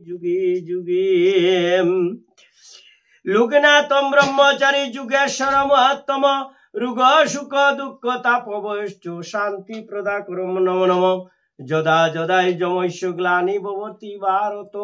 যুগে যুগে লোকনাথম ব্রহ্মচারী যুগেশ্বর মহাত্তম রোগ সুখ দুঃখ তাপবৈশ্চ শান্তি প্রদা করম নম নম যদা যদাই যমৈশ্য গ্লানি ভবতি ভারত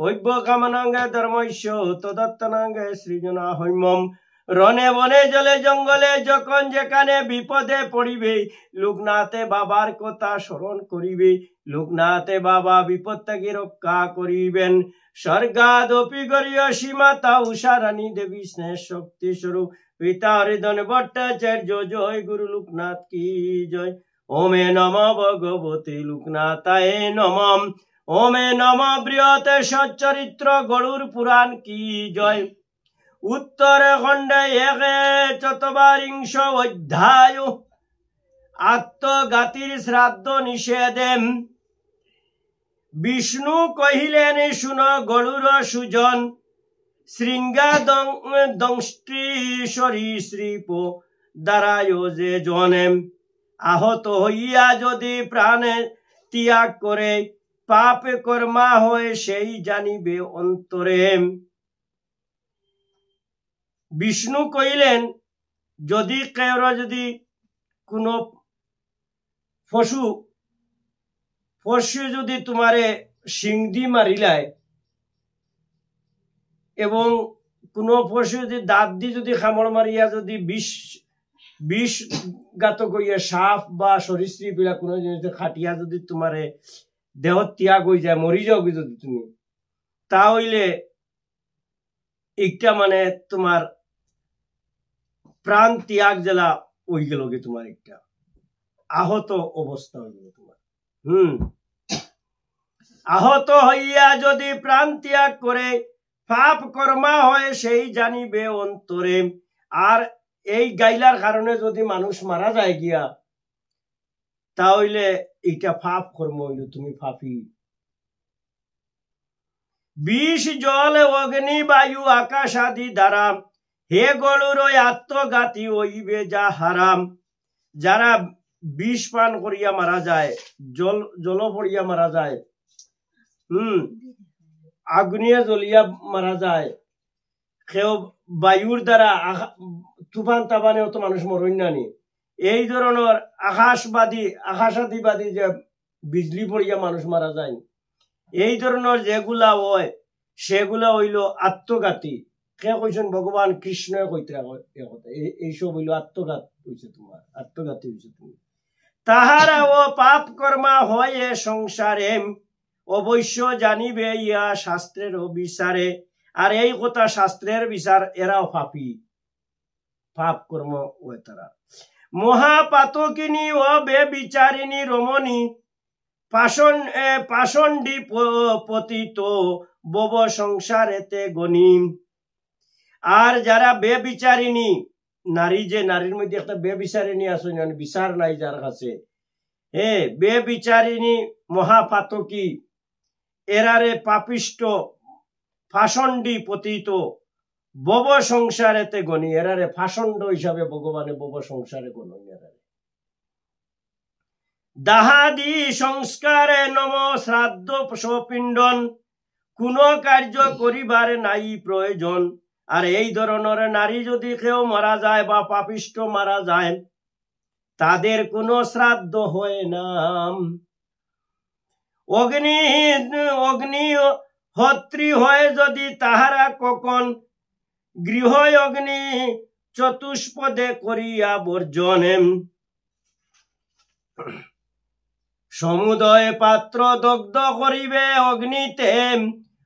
ঐব্য কামনাঙ্গে ধর্মৈশ্য তদত্তনাঙ্গে সৃজনা হৈমম রনে বনে জলে জঙ্গলে যখন যেখানে বিপদে পড়িবে লোকনাথে বাবার কথা স্মরণ করিবে লোকনাথে বাবা বিপদ থেকে রক্ষা করিবেন স্বর্গাদপি গরিয়সী মাতা উষারানী দেবী স্নেহ শক্তি স্বরূপ পিতা হরিধন ভট্টাচার্য জয় গুরু লোকনাথ কি জয় ওমে নম ভগবতী লোকনাথায় নমঃ ওমে নম বৃহৎ সচ্চরিত্র গরুর পুরাণ কি জয় উত্তরখণ্ডে ৪৪ অধ্যায় আত্মঘাতীর শ্রাদ্ধ নিষেধে বিষ্ণু কহিলেন শুন গরুর সুজন শৃঙ্গাদংষ্টি সরীসৃপ দ্বারায় যে জনে আহত হইয়া যদি প্রাণে ত্যাগ করে পাপ কর্মা হয় সেই জানিবে অন্তরে। বিষ্ণু কইলেন যদি কেউ যদি কোনো পশু যদি তোমারে সিংদি মারিলায় এবং কোনো পশু যদি দাঁত দিয়ে যদি খামড় মারিয়া যদি বিষঘাত করিয়া সাপ বা সরীসৃপ কোনো জিনিস খাটিয়া যদি তোমারে দেহ ত্যাগ হয়ে যায় মরি যাও যদি তুমি তাহলে একটা মানে তোমার প্রাণ ত্যাগ জেলা ওই গেল গে তোমার একটা আহত অবস্থা হয়ে গেল তোমার আহত হইয়া যদি প্রাণ ত্যাগ করে পাপ কর্মা হয় সেই জানিবে অন্তরে। আর এই গাইলার কারণে যদি মানুষ মারা যায় গিয়া তাহলে এটা পাপ কর্ম হইল তুমি পাপী। বিষ জল অগ্নি বায়ু আকাশ আদি দ্বারা হে গরুর আত্মঘাতী হইবে যা হারাম। যারা বিষ পান করিয়া মারা যায় জল পড়িয়া মারা যায় আগুনিয়া জ্বলিয়া মারা যায় কেউ বায়ুর দ্বারা তুফান তাবানে তো মানুষ মরণ নানি এই ধরনের আকাশাদিবাদী যে বিজলি পড়িয়া মানুষ মারা যায় এই ধরনের যেগুলা হয় সেগুলা হইল আত্মঘাতী। কে কইছেন ভগবান কৃষ্ণ কইতে এইসব হইল আত্মঘাত হইছে তোমার আত্মঘাতী হইছে তুমি। তাহারা ও পাপ কর্মা হয় সংসারে অবশ্য জানিবে ইয়া শাস্ত্রের বিচারে। আর এই কথা শাস্ত্রের বিচার এরাও পাপী পাপ কর্ম হয় তারা। মহাপাতকিনী ও বেবিচারিণী রমণী পাষণ্ডী পতিত বব সংসারেতে গণিম। আর যারা বেবিচারিণী নারী যে নারীর মধ্যে একটা বেবিচারিণী আছে বিচার নাই যার কাছে বেবিচারিণী মহাপাতকী এরারে পাপিষ্ট পাষণ্ডী পতিত বব সংসারেতে গণি এরারে পাষণ্ড হিসাবে ভগবানে বব সংসারে গণন। এরারে দাহাদি সংস্কারে নম শ্রাদ্ধ সপিণ্ডন কোন কার্য করিবার নাই প্রয়োজন। আর এই ধরনের নারী যদি কেউ মারা যায় বা পাপিষ্ট মারা যায় তাদের কোনো শ্রাদ্ধ হয় না। অগ্নিহোত্রী হয় যদি তাহারা কখন গৃহ অগ্নি চতুষ্পদে করিয়া বর্জন। সমুদয় পাত্র দগ্ধ করিবে অগ্নিতে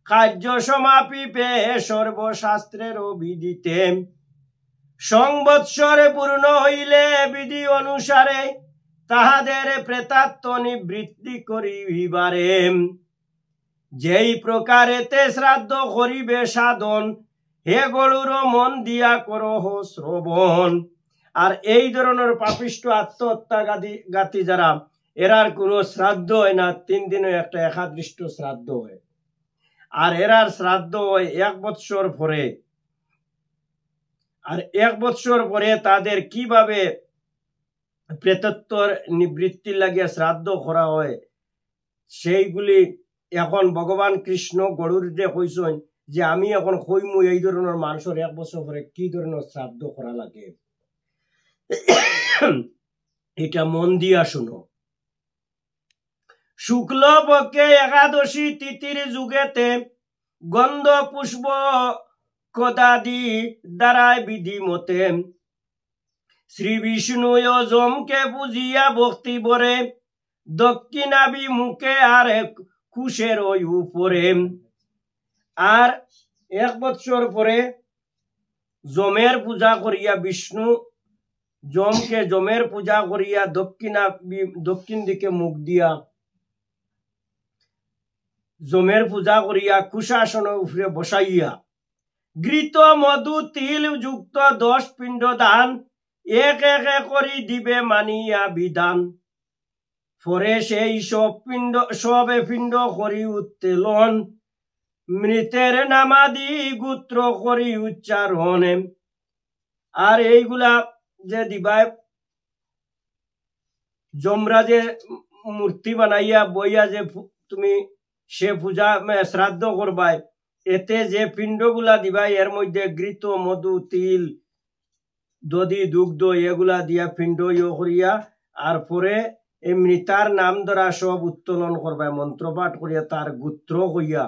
কার্য সমাপিবে সর্বশাস্ত্রের বিধিতে। সংবৎসরে পূর্ণ হইলে বিধি অনুসারে তাহাদের প্রেতাত্ম নিবৃত্তি করিবারে। যেই প্রকারেতে শ্রাদ্ধ করিবে সাধন হে গরুর মন দিয়া করহ শ্রবণ। আর এই ধরনের পাপিষ্ট আত্মহত্যাঘাতী যারা এরার কোনো শ্রাদ্ধ হয় না 3 দিনে একটা একাদৃষ্ট শ্রাদ্ধ হয়। আর এরার শ্রাদ্ধ হয় 1 বৎসর পরে। আর 1 বৎসর পরে তাদের কিভাবে প্রেতত্বর নিবৃত্তি লাগিয়া শ্রাদ্ধ করা হয় সেইগুলি এখন ভগবান কৃষ্ণ গরুরে কইছেন যে আমি এখন কইমু এই ধরনের মানুষের 1 বছর পরে কি ধরনের শ্রাদ্ধ করা লাগে। এটা মন দিয়া শুনো। শুক্ল পক্ষে একাদশী তিথির যুগেতে গন্ধ পুষ্প কদাদি দ্বারায় বিধি মতে শ্রী বিষ্ণু যমকে বুঝিয়া ভক্তি বরে দক্ষিণাবি মুখে আর কুশের উপরে। আর 1 বছর পরে যমের পূজা করিয়া বিষ্ণু যমকে যমের পূজা করিয়া দক্ষিণ দিকে মুখ দিয়া যমের পূজা করিয়া কুশাসনের উপরে বসাইয়া ঘৃত মধু তিল যুক্ত 10 পিণ্ড দান এক এক করি দিবে মানিয়া বিধান। পরে সেই সবে পিণ্ড করি উত্তোলন মৃতের নামাদি গোত্র করি উচ্চারণ। আর এইগুলা যে দিবায় যমরাজে মূর্তি বানাইয়া বইয়া যে তুমি সে পূজা শ্রাদ্ধ করবাই, এতে যে পিণ্ডগুলা দিবাই এর মধ্যে ঘৃত মধু তিল দধি দুগ্ধ এগুলা দিয়া পিণ্ড করিয়া আর পরে এই মৃতার নাম দ্বারা সব উত্তোলন করবাই মন্ত্রপাঠ করিয়া তার গোত্র হইয়া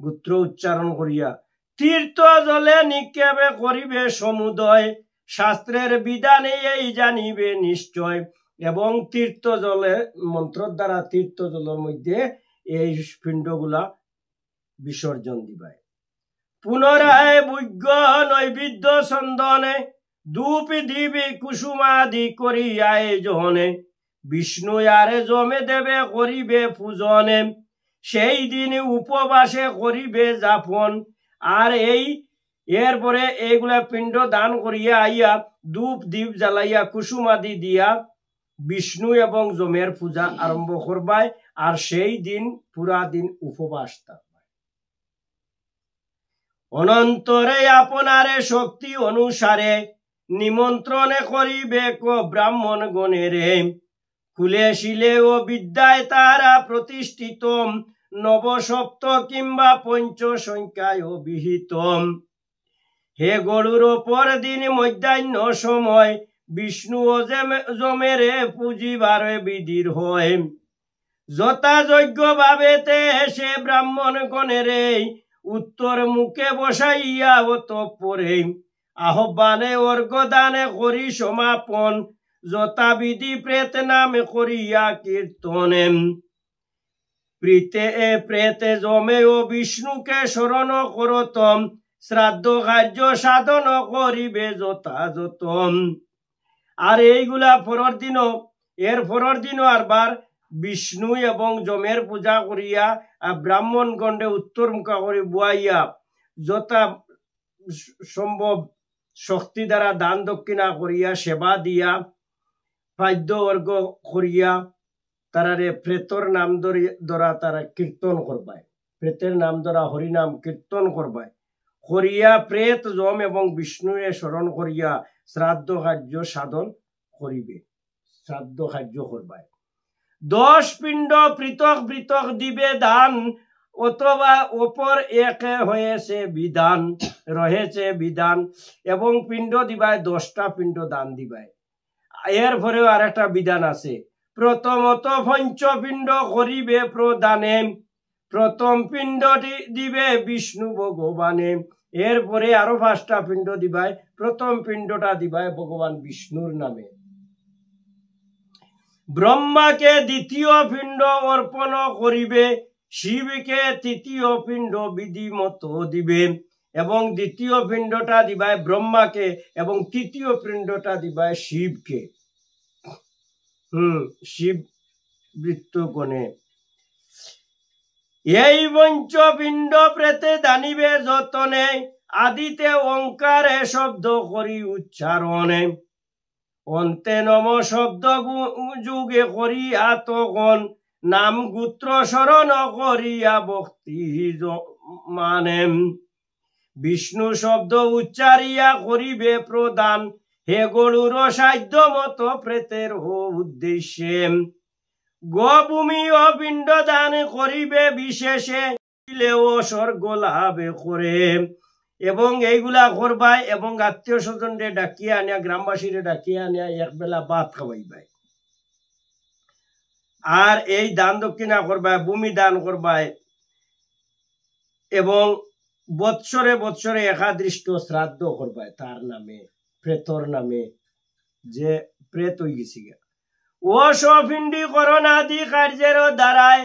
গোত্র উচ্চারণ করিয়া তীর্থ জলে নিক্ষেপে করিবে সমুদয় শাস্ত্রের বিধানে এই জানিবে নিশ্চয়। এবং তীর্থ জলে মন্ত্র দ্বারা তীর্থ জলের মধ্যে এই পিণ্ডগুলা বিসর্জন দিবায়। পুনরায় বৈজ্ঞ নৈবেদ্য চন্দনে ধূপ দিবি কুসুমাদি করি আয়োজনে বিষ্ণু আরে জমে দেবে করিবে পূজনে সেই দিন উপবাসে করিবে যাপন। আর এরপরে এইগুলা পিণ্ড দান করিয়া আইয়া ধূপ দীপ জ্বালাইয়া কুসুমাদি দিয়া বিষ্ণু এবং যমের পূজা আরম্ভ করবায়। আর সেই দিন পুরা দিন উপবাস থাকবে। অনন্তরে আপনারে শক্তি অনুসারে নিমন্ত্রণে করিবে ব্রাহ্মণ গণেরে কুলে শিলে ও বিদ্যায় তারা প্রতিষ্ঠিত নবসপ্ত কিংবা পঞ্চ সংখ্যায় বিহিত। হে গরুর পর দিন মধ্যাহ্ন সময় বিষ্ণু ও যমেরে পুজিবার বিধির হয়। যথাযোগ্য ভাবেতে সে ব্রাহ্মণ গণেরে উত্তর মুখে বসাইয়া অতঃপরে আহ্বানে অর্ঘদানে করি সমাপন যথাবিধি প্রেত নামে করিয়া কীর্তনে। প্রেতে জমে ও বিষ্ণুকে স্মরণ করতম শ্রাদ্ধ কার্য সাধন করিবে যথাযথ। আর এইগুলা এর পরের দিনও আরবার বিষ্ণু এবং যমের পূজা করিয়া ব্রাহ্মণ গণ্ডে উত্তর মুখা করে বুয়াইয়া যথা সম্ভব শক্তি দ্বারা দান দক্ষিণা করিয়া সেবা দিয়া পাদ্য অর্ঘ করিয়া তারারে প্রেতর নাম দ্বারা তারা কীর্তন করবায়। প্রেতের নাম দ্বারা হরিনাম কীর্তন করবায় করিয়া প্রেত যম এবং বিষ্ণুরে স্মরণ করিয়া শ্রাদ্ধ কার্য সাধন করিবে শ্রাদ্ধ কার্য করবায়। 10 পিণ্ড পৃথক পৃথক দিবে দান অথবা অপর একে রয়েছে বিধান এবং পিণ্ড দিবায় 10টা পিণ্ড দান দিবায়। এর পরেও আর একটা বিধান আছে। প্রথমত পঞ্চপিণ্ড করিবে প্রদানে প্রথম পিণ্ডটি দিবে বিষ্ণু ভগবানে। এরপরে আরো 5টা পিণ্ড দিবায়। প্রথম পিণ্ডটা দিবায় ভগবান বিষ্ণুর নামে। ব্রহ্মাকে দ্বিতীয় পিণ্ড অর্পণ করিবে শিবকে তৃতীয় পিণ্ড বিধি মতো দিবে এবং দ্বিতীয় পিণ্ডটা দিবায় ব্রহ্মাকে এবং তৃতীয় পিণ্ডটা দিবায় শিবকে। শিব বৃত্তগণে এই পঞ্চপিণ্ড প্রেতে দানিবে যতনে আদিতে ওঙ্কারে শব্দ করি উচ্চারণে অন্তে নম শব্দ যুগে করিয়া তখন নাম গোত্র স্মরণ করিয়া ভক্তি মানে বিষ্ণু শব্দ উচ্চারিয়া করিবে প্রদান হে গরুর সাধ্য মতো প্রেতের উদ্দেশ্যে গোভূমি ও পিণ্ড দান করিবে বিশেষে ও স্বর্গ লাভে করে। এবং এইগুলা করবাই এবং আত্মীয় স্বজনরে ডাকিয়া আনিয়া গ্রামবাসীরে ডাকিয়া আনিয়া একবেলা ভাত খাওয়াইবাই। আর এই দান দক্ষিণা করবাই, ভূমি দান করবাই এবং বৎসরে বৎসরে একাদৃষ্ট শ্রাদ্ধ করবাই তার নামে, প্রেতর নামে, যে প্রেত হয়ে গেছি। ও সপিণ্ডি করণ আদি কার্যের দ্বারায়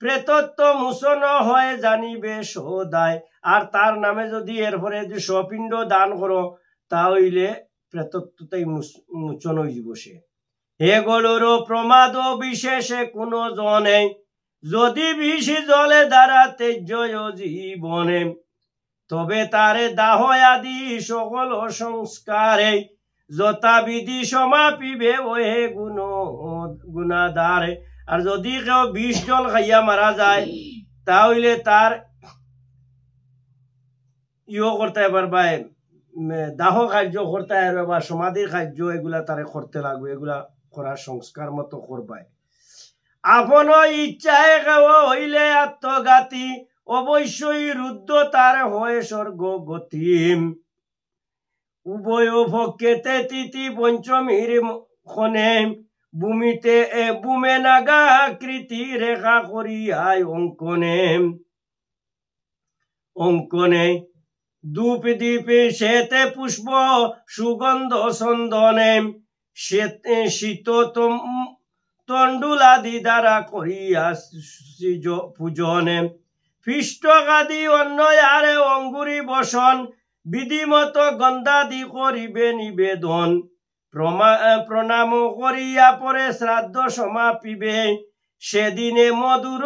প্রেতত্ব মোচন হয় জানিবে সদায়। আর তার নামে যদি এরপরে যদি সপিণ্ড দান করো তাহলে প্রেতত্বটাই মোচন হয়ে যাব। সে এগুলোর প্রমাদ বিশেষে কোনো জনে যদি বিষি জলে দ্বারা তেজ জীবনে, তবে তারে দাহ আদি সকল সংস্কারে যথাবিধি সমাপিবে ওহে গুণাদারে। আর যদি কেউ 20 জল খাইয়া মারা যায় তাহলে তার করতে পারবে, দাহ কার্য করতে পারবে বা সমাধি কার্য এগুলা তারে করতে লাগবে। এগুলা করার সংস্কার মতো করবাই। আপন ইচ্ছায় কেউ হইলে আত্মঘাতী অবশ্যই রুদ্ধ তার হয় স্বর্গ গতি। উভয় পক্ষেতে তিথি পঞ্চমীর ক্ষণে ভূমিতে বুমে নাগা কৃতি রেখা করিয়ায় অঙ্কনে অঙ্কনে ধূপ দ্বীপে শ্বেতে পুষ্প সুগন্ধ সন্দনে শীত তণ্ডুলাদি দ্বারা করিয়া পূজনে পৃষ্ঠগাদি অন্যয়ারে অঙ্গুরি বসন বিধিমত গন্ধাদি করিবে নিবেদন। প্রণাম করিয়া পরে শ্রাদ্ধ সমাপিবে সেদিনে মধুর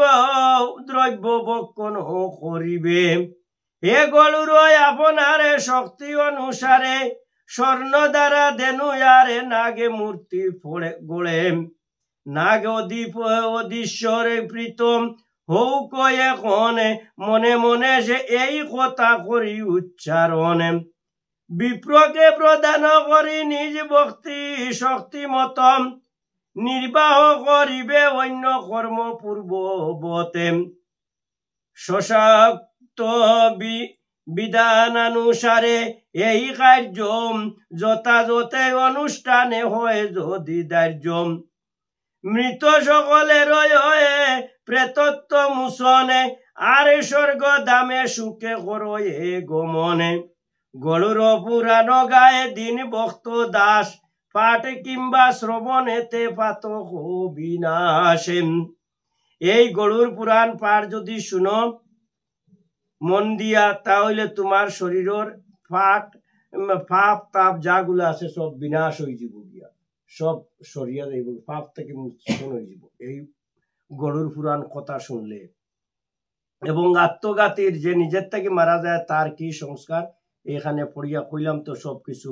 দ্রব্য ভক্ষণ করিবে। এ গরুর আপনারে শক্তি অনুসারে স্বর্ণ দ্বারা দেনুয়ারে নাগে মূর্তি গড়ে নাগ অধীশ্বরে প্রীতম হৌক এখন মনে মনে সে এই কথা করি উচ্চারণ। বিপ্রকে প্রদান করি নিজ ভক্তি শক্তি মতম নির্বাহ করিবে অন্য কর্ম পূর্ববতে। সশক্ত বিধানানুসারে এই কার্য যথাযথে অনুষ্ঠানে হয় যদি দার্য। মৃত সকলের প্রেতত্ব মোচনে আর স্বর্গ দামে সুখে করয়ে গমনে। গরুর পুরাণ গায়ে দিন ভক্ত দাস পাঠ কিংবা শ্রবণেতে পাতক বিনাশে। এই গরুর পুরাণ পাঠ যদি শুনো মন দিয়া তাহলে তোমার শরীরের পাপ তাপ যাগুলো আছে সব বিনাশ হয়ে যাব, গিয়া সব সরিয়া যাইব, পাপ থেকে মোচন হয়ে যাব এই গরুর পুরাণ কথা শুনলে। এবং আত্মঘাতীর যে নিজের থেকে মারা যায় তার কি সংস্কার এখানে পড়িয়া কইলাম তো সবকিছু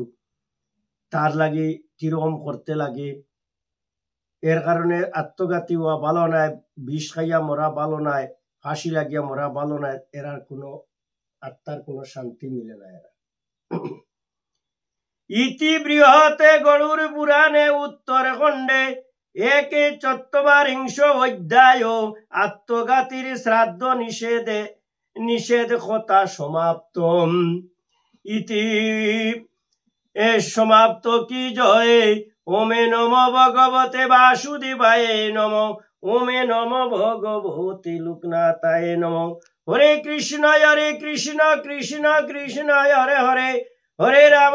তার লাগে কিরকম করতে লাগে। এর কারণে আত্মঘাতী হওয়া ভালো নয়, বিষ খাইয়া মরা ভালো নয়, ফাঁসি লাগিয়া মরা ভালো নয়। এরার কোনো আত্মার কোনো শান্তি মিলে না। এরা ইতি বৃহতে গরুর পুরাণে উত্তর খণ্ডে 1/44 অধ্যায় আত্মঘাতীর শ্রাদ্ধ নিষেধ কথা সমাপ্ত। ইতি সমাপ্ত কি জয়। ওমে নম ভগবতে বাসুদেবায় নম। ওমে নম ভগবতে লোকনাথায় নম। হরে কৃষ্ণ কৃষ্ণ কৃষ্ণ হরে হরে, হরে রাম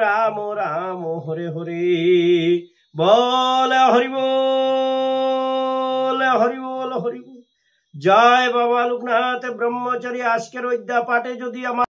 রাম রাম হরে হরে। বল হরি বল হরি বল হরি বল। জয় বাবা লোকনাথ ব্রহ্মচারী। আজকের অধ্যা পাঠে যদি আমার